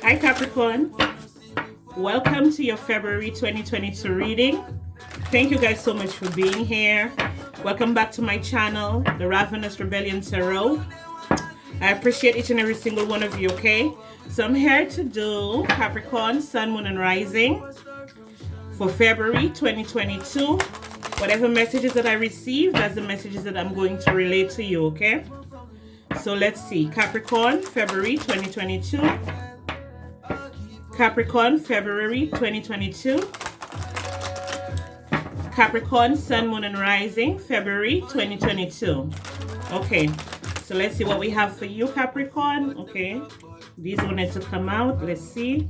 Hi Capricorn, welcome to your February 2022 reading. Thank you guys so much for being here. Welcome back to my channel, the Ravenous Rebellion Tarot. I appreciate each and every single one of you, okay? So I'm here to do Capricorn, Sun, Moon, and Rising for February 2022. Whatever messages that I receive, that's the messages that I'm going to relay to you, okay? So let's see. Capricorn, February 2022. Capricorn, February 2022. Capricorn, Sun, Moon, and Rising, February 2022. Okay, so let's see what we have for you, Capricorn. Okay, these wanted to come out. Let's see.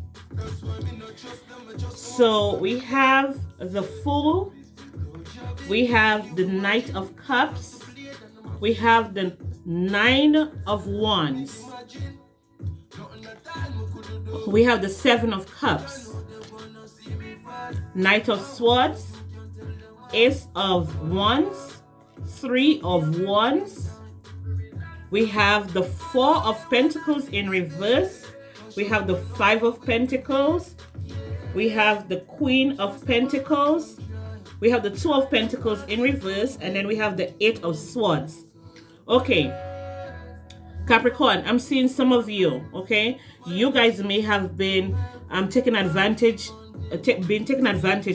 So we have the Fool. We have the Knight of Cups. We have the Nine of Wands. We have the Seven of Cups. Knight of Swords. Ace of Wands. Three of Wands. We have the Four of Pentacles in reverse. We have the Five of Pentacles. We have the Queen of Pentacles. We have the Two of Pentacles in reverse. And then we have the Eight of Swords. Okay. Capricorn, I'm seeing some of you, okay? You guys may have been taken advantage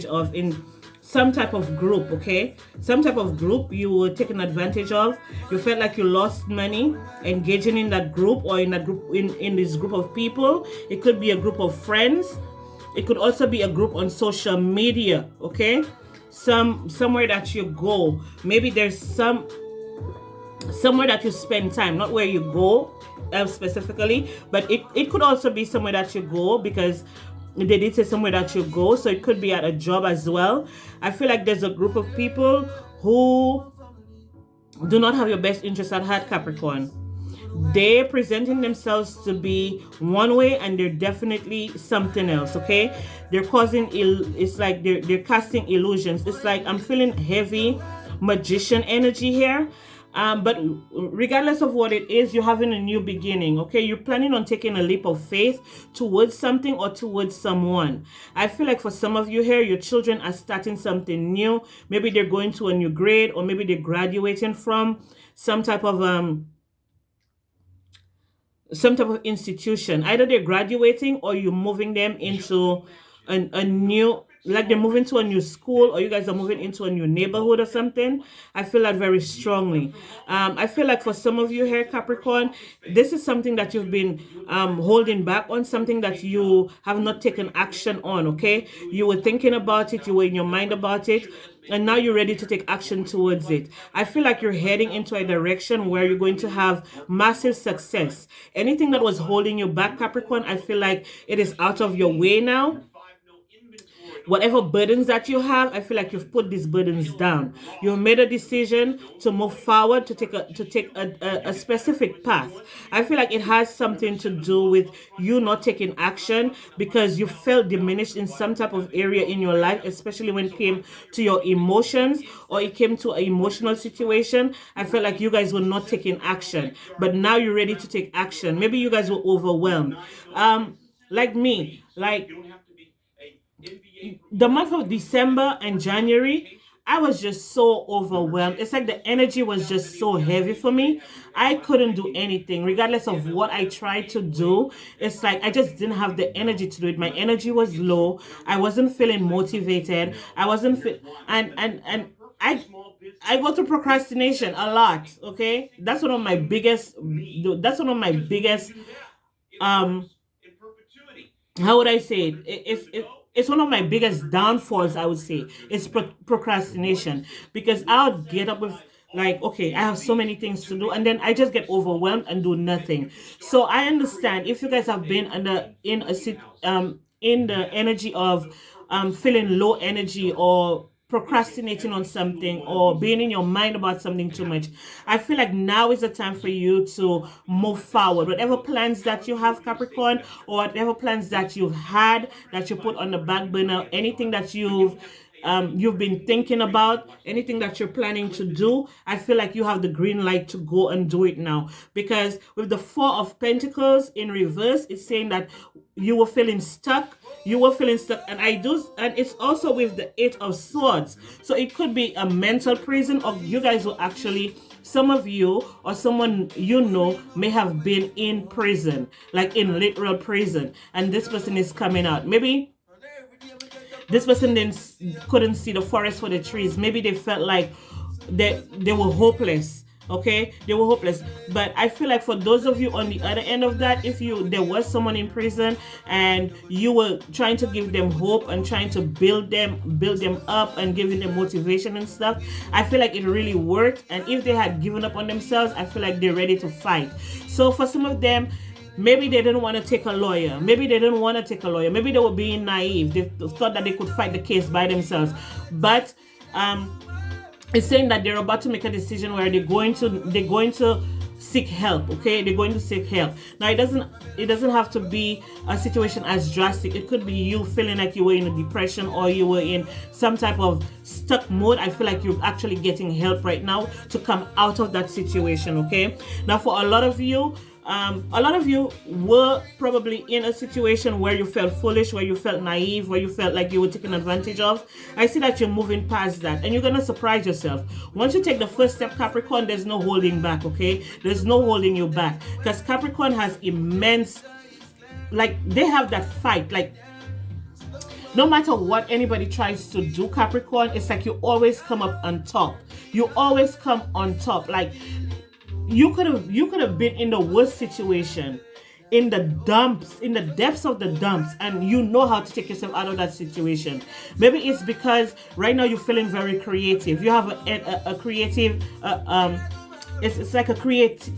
of in some type of group, okay? Some type of group you were taken advantage of. You felt like you lost money engaging in that group or in that group in this group of people. It could be a group of friends. It could also be a group on social media, okay? Somewhere that you go. Maybe there's somewhere that you spend time, not where you go specifically, but it could also be somewhere that you go, because they did say somewhere that you go, so it could be at a job as well. I feel like there's a group of people who do not have your best interest at heart, Capricorn. They're presenting themselves to be one way and they're definitely something else, okay? They're causing, it's like they're casting illusions. It's like I'm feeling heavy magician energy here. But regardless of what it is, you're having a new beginning, okay? You're planning on taking a leap of faith towards something or towards someone. I feel like for some of you here, your children are starting something new. Maybe they're going to a new grade, or maybe they're graduating from some type of institution. Either they're graduating or you're moving them into a new, like they're moving to a new school, or you guys are moving into a new neighborhood or something. I feel that very strongly. I feel like for some of you here, Capricorn, this is something that you've been holding back on, something that you have not taken action on, okay? You were thinking about it, you were in your mind about it, and now you're ready to take action towards it. I feel like you're heading into a direction where you're going to have massive success. Anything that was holding you back, Capricorn, I feel like it is out of your way now. Whatever burdens that you have, I feel like you've put these burdens down. You've made a decision to move forward, to take a specific path. I feel like it has something to do with you not taking action because you felt diminished in some type of area in your life, especially when it came to your emotions or it came to an emotional situation. I felt like you guys were not taking action, but now you're ready to take action. Maybe you guys were overwhelmed. Like me, like the month of December and January, I was just so overwhelmed. It's like the energy was just so heavy for me. I couldn't do anything, regardless of what I tried to do. It's like I just didn't have the energy to do it. My energy was low. I wasn't feeling motivated. I wasn't and I go through procrastination a lot. Okay, that's one of my biggest. That's one of my biggest. Um, how would I say it? It's one of my biggest downfalls, I would say. It's procrastination, because I'll get up with like, okay, I have so many things to do, and then I just get overwhelmed and do nothing. So I understand if you guys have been in the energy of feeling low energy or procrastinating on something or being in your mind about something too much. I feel like now is the time for you to move forward. Whatever plans that you have, Capricorn, or whatever plans that you've had that you put on the back burner, anything that you've you've been thinking about, anything that you're planning to do, I feel like you have the green light to go and do it now. Because with the Four of Pentacles in reverse, it's saying that you were feeling stuck. You were feeling stuck, and it's also with the Eight of Swords. So it could be a mental prison, or you guys will actually, some of you or someone you know may have been in prison, like in literal prison, and this person is coming out. Maybe this person then couldn't see the forest for the trees. Maybe they felt like they were hopeless. Okay, they were hopeless. But I feel like for those of you on the other end of that, if there was someone in prison and you were trying to give them hope and trying to build them up and giving them motivation and stuff, I feel like it really worked. And if they had given up on themselves, I feel like they're ready to fight. So for some of them, maybe they didn't want to take a lawyer. Maybe they didn't want to take a lawyer. Maybe they were being naive. They thought that they could fight the case by themselves. But it's saying that they're about to make a decision where they're going to seek help. Okay, they're going to seek help. Now it doesn't have to be a situation as drastic. It could be you feeling like you were in a depression or you were in some type of stuck mode. I feel like you're actually getting help right now to come out of that situation. Okay, now for a lot of you were probably in a situation where you felt foolish, where you felt naive, where you felt like you were taken advantage of. I see that you're moving past that, and you're gonna surprise yourself. Once you take the first step, Capricorn, there's no holding back. Okay, there's no holding you back, because Capricorn has immense, like, they have that fight. Like, no matter what anybody tries to do, Capricorn, it's like you always come up on top. You always come on top. Like, you could have been in the worst situation, in the dumps, in the depths of the dumps, and you know how to take yourself out of that situation. Maybe it's because right now you're feeling very creative. You have a creative it's like a creative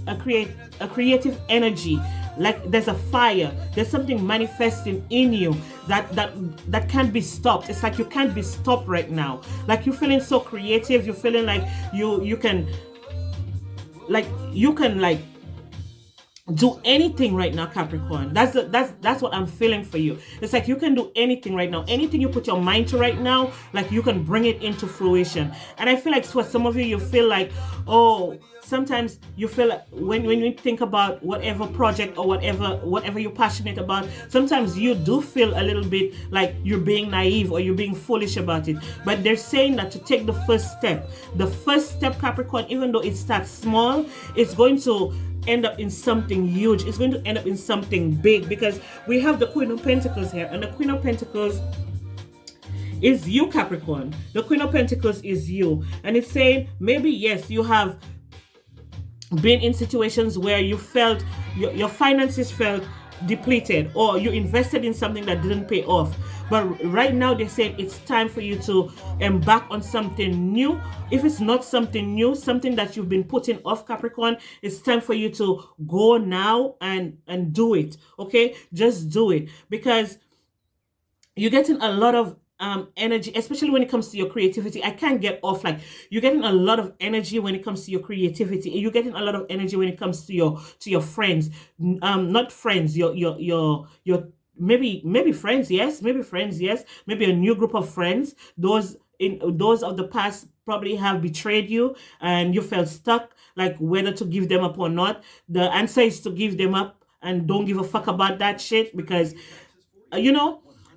energy. Like, there's a fire, there's something manifesting in you that can't be stopped. It's like you can't be stopped right now. Like, you're feeling so creative. You're feeling like you can do anything right now, Capricorn. That's what I'm feeling for you. It's like you can do anything right now. Anything you put your mind to right now, like, you can bring it into fruition. And I feel like for some of you, you feel like, oh, sometimes you feel like when you think about whatever project or whatever you're passionate about, sometimes you do feel a little bit like you're being naive or you're being foolish about it. But they're saying that to take the first step, Capricorn, even though it starts small, it's going to end up in something huge. It's going to end up in something big, because we have the Queen of Pentacles here, and the Queen of Pentacles is you, Capricorn. The Queen of Pentacles is you, and it's saying maybe, yes, you have been in situations where you felt your finances felt depleted, or you invested in something that didn't pay off. But right now they're saying it's time for you to embark on something new. If it's not something new, something that you've been putting off, Capricorn, it's time for you to go now and do it. Okay, just do it, because you're getting a lot of energy, especially when it comes to your creativity. I can't get off. Like, you're getting a lot of energy when it comes to your creativity. You're getting a lot of energy when it comes to your friends. Not friends, your maybe friends, yes, maybe a new group of friends. Those of the past probably have betrayed you and you felt stuck, like whether to give them up or not. The answer is to give them up and don't give a fuck about that shit, because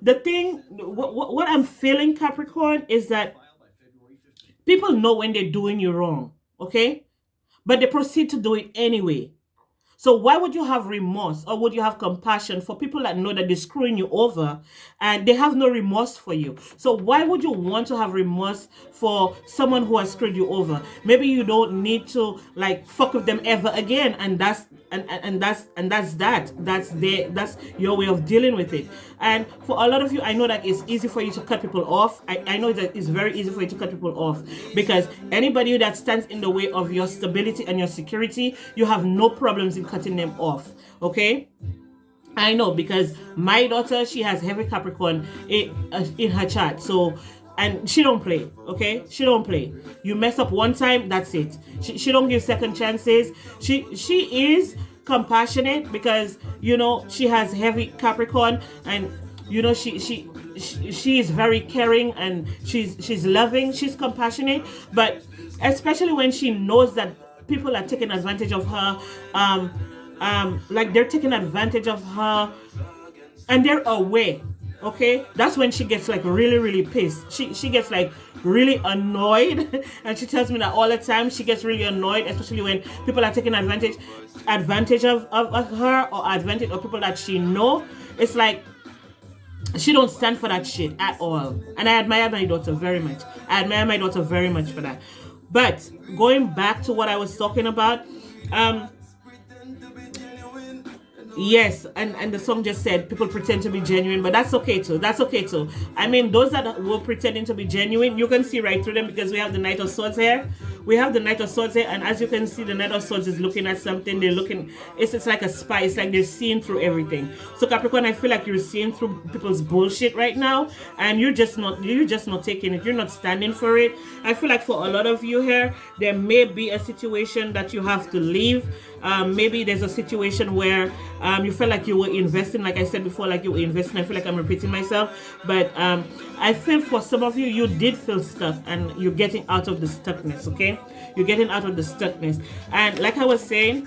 the thing, what I'm feeling, Capricorn, is that people know when they're doing you wrong, okay? But they proceed to do it anyway. So why would you have remorse, or would you have compassion for people that know that they're screwing you over and they have no remorse for you? So why would you want to have remorse for someone who has screwed you over? Maybe you don't need to, like, fuck with them ever again, and that's your way of dealing with it. And for a lot of you, I know that it's easy for you to cut people off. I know that it's very easy for you to cut people off, because anybody that stands in the way of your stability and your security, you have no problems in cutting them off. Okay, I know, because my daughter, she has heavy Capricorn in her chart. So, and she don't play, okay? She don't play. You mess up one time, that's it. She don't give second chances. She is compassionate, because she has heavy Capricorn, and she she is very caring, and she's loving, she's compassionate, but especially when she knows that people are taking advantage of her, like they're taking advantage of her and they're away, okay, that's when she gets like really really pissed. She gets like really annoyed and she tells me that all the time. She gets really annoyed, especially when people are taking advantage of her, or advantage of people that she know. It's like she don't stand for that shit at all, and I admire my daughter very much. For that. But going back to what I was talking about, um yes, and the song just said people pretend to be genuine, but that's okay too. I mean, those that were pretending to be genuine, you can see right through them, because we have the Knight of Swords here. And as you can see, the Knight of Swords is looking at something. They're looking. It's like a spy. It's like they're seeing through everything. So Capricorn, I feel like you're seeing through people's bullshit right now, and you're just not taking it. You're not standing for it. I feel like for a lot of you here, there may be a situation that you have to leave. Maybe there's a situation where you felt like you were investing, like I said before, like you were investing. I feel like I'm repeating myself, but I feel for some of you, you did feel stuck, and you're getting out of the stuckness, okay? You're getting out of the stuckness. And like I was saying,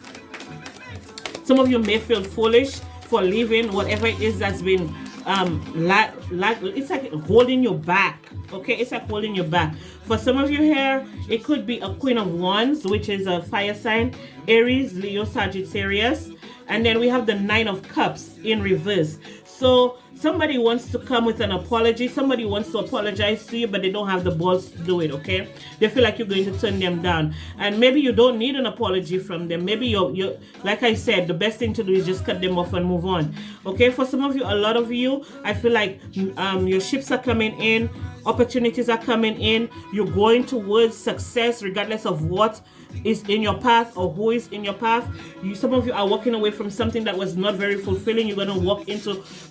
some of you may feel foolish for leaving whatever it is that's been it's like holding you back, okay? It's like holding you back. For some of you here, it could be a Queen of Wands, which is a fire sign, Aries, Leo, Sagittarius. And then we have the Nine of Cups in reverse. So somebody wants to come with an apology. Somebody wants to apologize to you, but they don't have the balls to do it, okay? They feel like you're going to turn them down. And maybe you don't need an apology from them. Maybe you're like I said, the best thing to do is just cut them off and move on, okay? For some of you, a lot of you, I feel like your ships are coming in. Opportunities are coming in. You're going towards success regardless of what is in your path or who is in your path. Some of you are walking away from something that was not very fulfilling. You're going to walk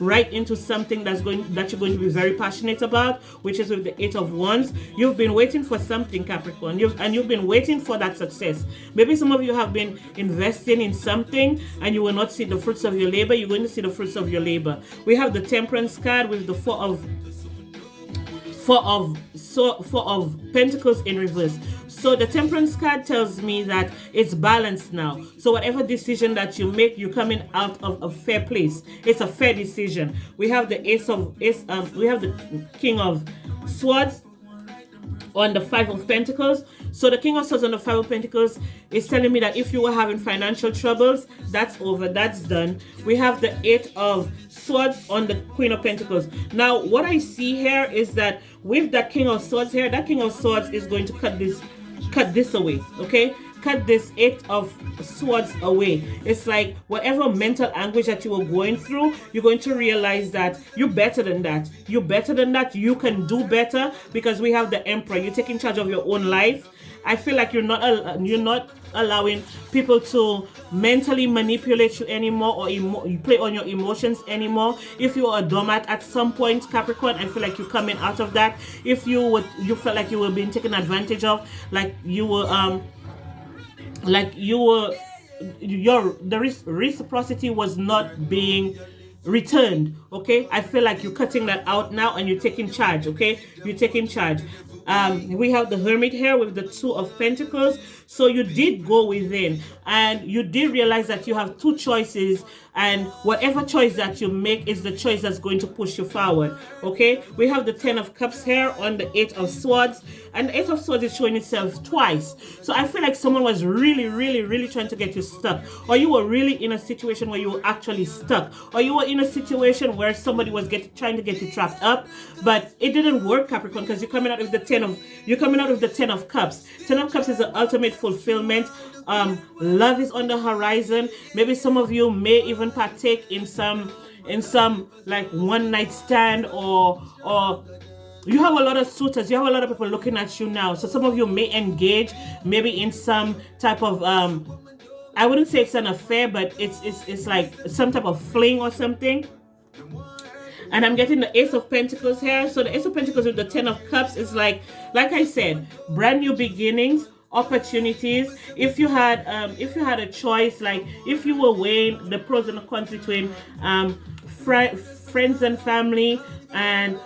right into something that you're going to be very passionate about, which is with the Eight of Wands. You've been waiting for something, Capricorn, you've been waiting for that success. Maybe some of you have been investing in something and you will not see the fruits of your labor. You're going to see the fruits of your labor. We have the Temperance card with the Four of Pentacles in reverse. So the Temperance card tells me that it's balanced now. So whatever decision that you make, you're coming out of a fair place. It's a fair decision. We have the we have the King of Swords on the Five of Pentacles. So the King of Swords on the Five of Pentacles is telling me that if you were having financial troubles, that's over, that's done. We have the Eight of Swords on the Queen of Pentacles. Now, what I see here is that with that King of Swords here, that King of Swords is going to cut this away, okay? Cut this Eight of Swords away. It's like whatever mental anguish that you were going through, you're going to realize that you're better than that. You're better than that. You can do better, because we have the Emperor. You're taking charge of your own life. I feel like you're not allowing people to mentally manipulate you anymore, or you play on your emotions anymore. If you were a doormat at some point, Capricorn, I feel like you're coming out of that. If you felt like you were being taken advantage of, the reciprocity was not being returned, okay? I feel like you're cutting that out now and you're taking charge, okay? You're taking charge. We have the Hermit here with the Two of Pentacles. So you did go within and you did realize that you have two choices, and whatever choice that you make is the choice that's going to push you forward, okay? We have the Ten of Cups here on the Eight of Swords, and the Eight of Swords is showing itself twice. So I feel like someone was really, really, really trying to get you stuck, or you were really in a situation where you were actually stuck, or you were in a situation where somebody was trying to get you trapped up, but it didn't work, Capricorn, because you're coming out with the Ten of Cups. Ten of Cups is the ultimate fulfillment. Love is on the horizon. Maybe some of you may even partake in some like one night stand, or you have a lot of suitors, you have a lot of people looking at you now. So some of you may engage maybe in some type of I wouldn't say it's an affair, but it's like some type of fling or something. And I'm getting the Ace of Pentacles here. So the Ace of Pentacles with the Ten of Cups is like I said, brand new beginnings, opportunities. If you had a choice, like if you were weighing the pros and the cons between friends and family, and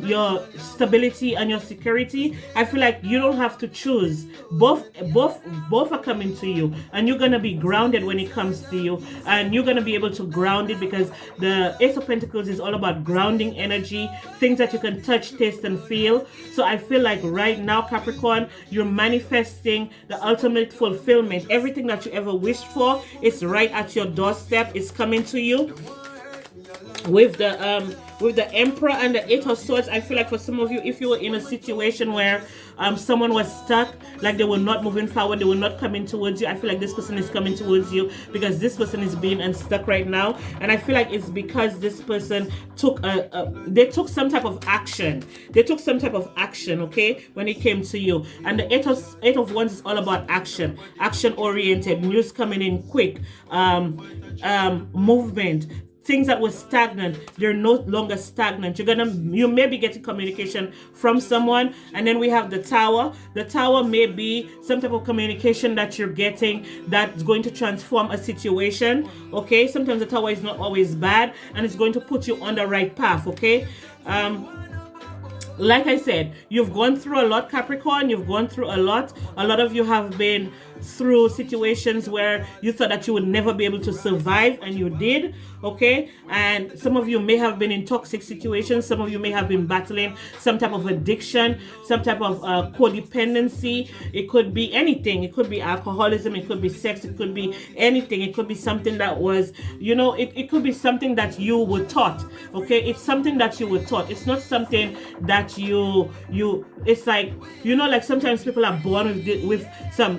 your stability and your security. I feel like you don't have to choose. Both are coming to you, and you're gonna be grounded when it comes to you, and you're gonna be able to ground it, because the Ace of Pentacles is all about grounding energy, things that you can touch, taste, and feel. So I feel like right now, Capricorn, you're manifesting the ultimate fulfillment. Everything that you ever wished for, it's right at your doorstep. It's coming to you. With the Emperor and the Eight of Swords, I feel like for some of you, if you were in a situation where someone was stuck, like they were not moving forward, they were not coming towards you, I feel like this person is coming towards you, because this person is being unstuck right now. And I feel like it's because this person took they took some type of action. They took some type of action, okay, when it came to you. And the Eight of Wands is all about action, action oriented, news coming in quick, movement. Things that were stagnant, they're no longer stagnant. You may be getting communication from someone. And then we have the Tower. The Tower may be some type of communication that you're getting that's going to transform a situation, okay? Sometimes the Tower is not always bad, and it's going to put you on the right path, okay? Like I said, you've gone through a lot, Capricorn. You've gone through a lot. A lot of you have been through situations where you thought that you would never be able to survive, and you did, okay? And some of you may have been in toxic situations. Some of you may have been battling some type of addiction, some type of codependency. It could be anything. It could be alcoholism. It could be sex. It could be anything. It could be something that was, it could be something that you were taught, okay? It's something that you were taught. It's not something that it's like, like sometimes people are born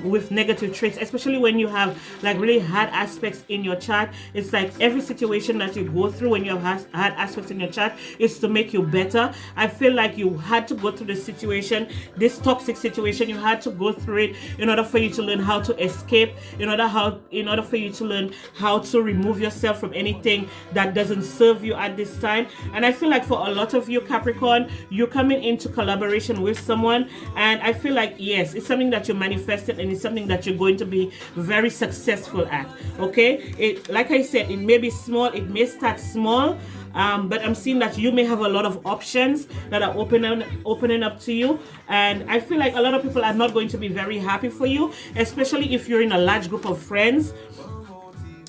with negative traits, especially when you have like really hard aspects in your chart. It's like every situation that you go through when you have hard aspects in your chart is to make you better. I feel like you had to go through this situation, this toxic situation. You had to go through it in order for you to learn how to escape, in order for you to learn how to remove yourself from anything that doesn't serve you at this time. And I feel like for a lot of you, Capricorn, you're coming into collaboration with someone, and I feel like, yes, it's something that you manifested, and it's something that you're going to be very successful at, okay? Like I said, it may be small, it may start small, but I'm seeing that you may have a lot of options that are opening up to you. And I feel like a lot of people are not going to be very happy for you, especially if you're in a large group of friends.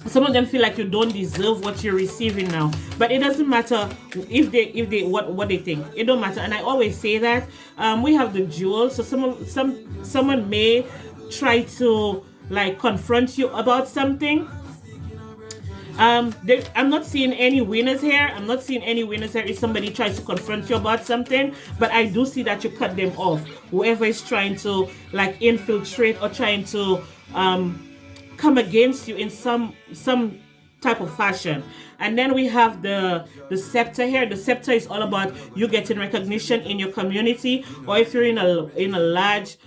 Some of them feel like you don't deserve what you're receiving now, but it doesn't matter if they what they think. It don't matter. And I always say that we have the Jewel, so someone may try to like confront you about something. I'm not seeing any winners here. I'm not seeing any winners here if somebody tries to confront you about something, but I do see that you cut them off. Whoever is trying to like infiltrate or trying to come against you in some type of fashion. And then we have the scepter here. The scepter is all about you getting recognition in your community, or if you're in a large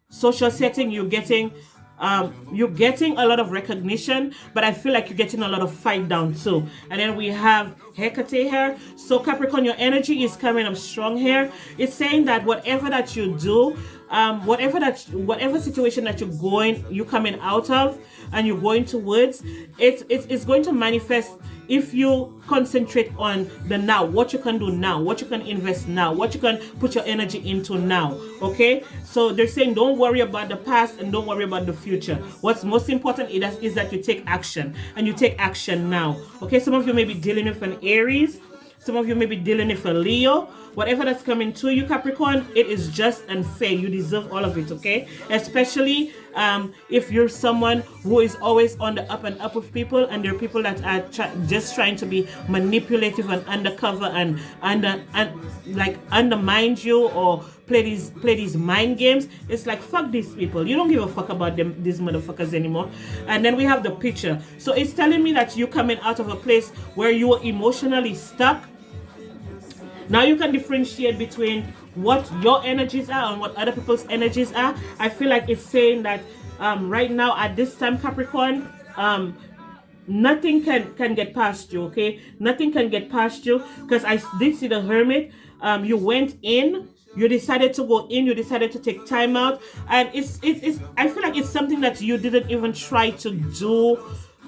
social setting, you're getting a lot of recognition, but I feel like you're getting a lot of fight down too. And then we have Hecate here. So Capricorn, your energy is coming up strong here. It's saying that whatever that you do, whatever situation that you're coming out of and you're going towards, it's going to manifest if you concentrate on the now, what you can do now, what you can invest now, what you can put your energy into now, okay? So they're saying don't worry about the past and don't worry about the future. What's most important is that you take action, and you take action now, okay? Some of you may be dealing with an Aries. Some of you may be dealing with a Leo. Whatever that's coming to you, Capricorn, it is just and fair. You deserve all of it, okay? Especially if you're someone who is always on the up and up with people, and there are people that are just trying to be manipulative and undercover and like undermine you or play these mind games. It's like, fuck these people. You don't give a fuck about these motherfuckers anymore. And then we have the picture. So it's telling me that you're coming out of a place where you were emotionally stuck. Now you can differentiate between what your energies are and what other people's energies are. I feel like it's saying that right now at this time, Capricorn, nothing can get past you, okay? Nothing can get past you, because I did see the Hermit. You went in. You decided to go in. You decided to take time out, and it's I feel like it's something that you didn't even try to do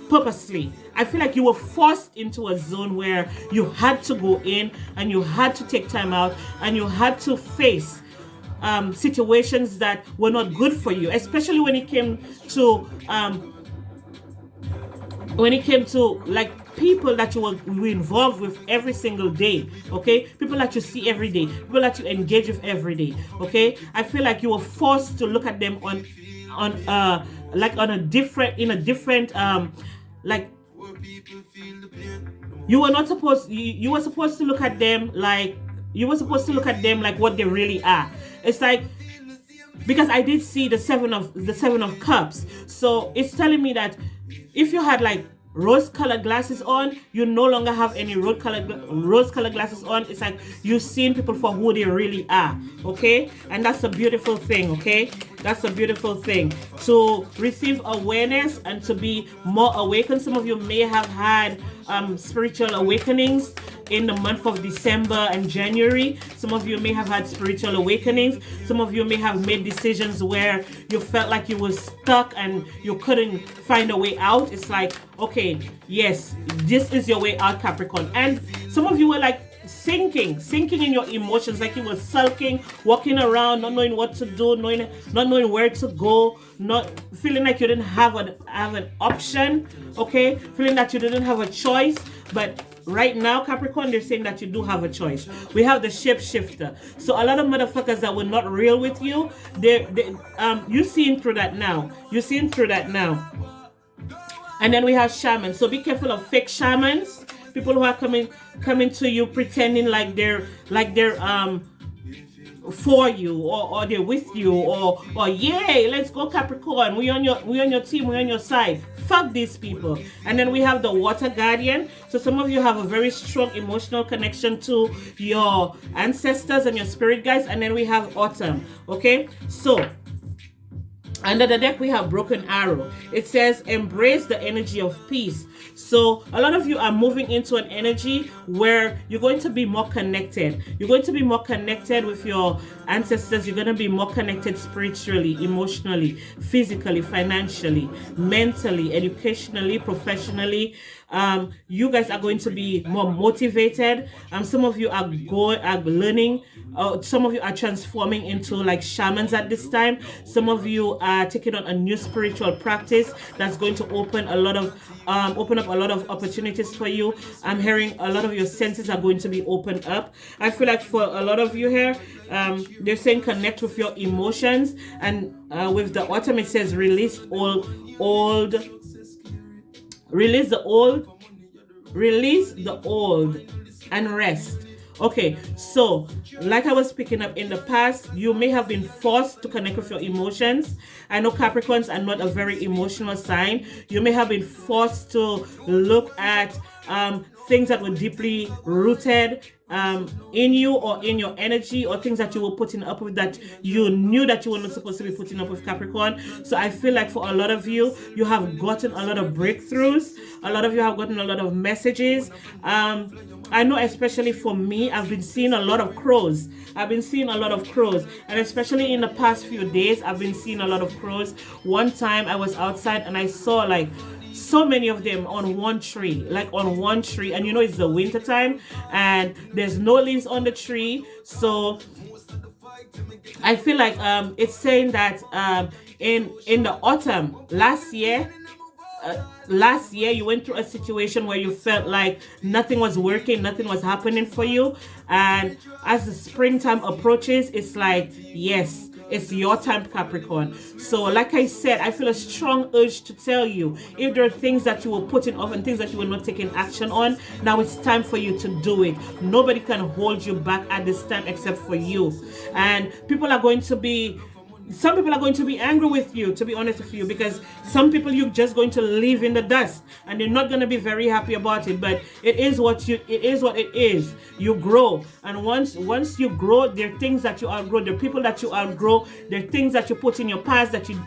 purposely. I feel like you were forced into a zone where you had to go in and you had to take time out and you had to face situations that were not good for you, especially when it came to like people that you were involved with every single day, okay? People that you see every day, people that you engage with every day, okay? I feel like you were forced to look at them in a different like you were not supposed you were supposed to look at them like what they really are. It's like, because I did see the seven of cups, so it's telling me that if you had like rose-colored glasses on, you no longer have any rose-colored glasses on. It's like you've seen people for who they really are, okay? And that's a beautiful thing, okay? That's a beautiful thing, to receive awareness and to be more awakened. Some of you may have had spiritual awakenings in the month of December and January. Some of you may have had spiritual awakenings. Some of you may have made decisions where you felt like you were stuck and you couldn't find a way out. It's like, okay, yes, this is your way out, Capricorn. And some of you were like sinking in your emotions, like you were sulking, walking around, not knowing what to do, not knowing where to go, not feeling like you didn't have an option, okay? Feeling that you didn't have a choice. But right now, Capricorn, they're saying that you do have a choice. We have the shapeshifter. So a lot of motherfuckers that were not real with you, you're seeing through that now. You're seeing through that now. And then we have shamans. So be careful of fake shamans. People who are coming to you pretending like they're for you or they're with you or yay, let's go Capricorn, we on your team, we're on your side. Fuck these people. And then we have the water guardian. So some of you have a very strong emotional connection to your ancestors and your spirit guides. And then we have autumn, okay? So under the deck, we have broken arrow. It says, embrace the energy of peace. So a lot of you are moving into an energy where you're going to be more connected. You're going to be more connected with your ancestors. You're going to be more connected spiritually, emotionally, physically, financially, mentally, educationally, professionally. You guys are going to be more motivated. Some of you are learning. Some of you are transforming into like shamans at this time. Some of you are taking on a new spiritual practice that's going to open up a lot of opportunities for you. I'm hearing a lot of your senses are going to be opened up. I feel like for a lot of you here, they're saying connect with your emotions, and with the autumn it says release the old and rest. Okay, so like I was picking up in the past, you may have been forced to connect with your emotions. I know Capricorns are not a very emotional sign. You may have been forced to look at things that were deeply rooted in you or in your energy, or things that you were putting up with that you knew that you were not supposed to be putting up with, Capricorn. So I feel like for a lot of you, you have gotten a lot of breakthroughs. A lot of you have gotten a lot of messages. I know especially for me, I've been seeing a lot of crows. And especially in the past few days, I've been seeing a lot of crows. One time I was outside and I saw like so many of them on one tree, and you know it's the winter time and there's no leaves on the tree. So I feel like it's saying that in the autumn last year you went through a situation where you felt like nothing was working, nothing was happening for you, and as the springtime approaches, it's like, yes, it's your time, Capricorn. So like I said, I feel a strong urge to tell you, if there are things that you were putting off and things that you were not taking action on, now it's time for you to do it. Nobody can hold you back at this time except for you. And some people are going to be angry with you, to be honest with you, because some people you're just going to leave in the dust and they're not going to be very happy about it. But it is what it is. You grow, and once you grow, there are things that you outgrow, there are people that you outgrow, there are things that you put in your past that you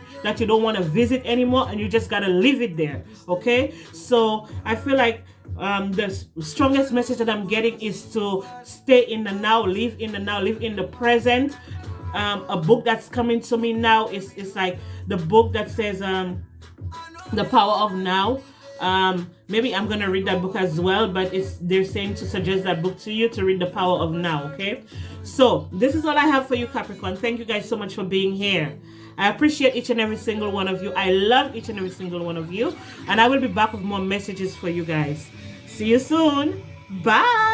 don't want to visit anymore, and you just gotta leave it there. Okay, so I feel like the strongest message that I'm getting is to stay in the now, live in the now, live in the present. A book that's coming to me now is like the book that says The Power of Now. Maybe I'm gonna read that book as well, but they're saying to suggest that book to you to read The Power of Now. Okay, so this is all I have for you, Capricorn. Thank you guys so much for being here. I appreciate each and every single one of you. I love each and every single one of you, and I will be back with more messages for you guys. See you soon. Bye.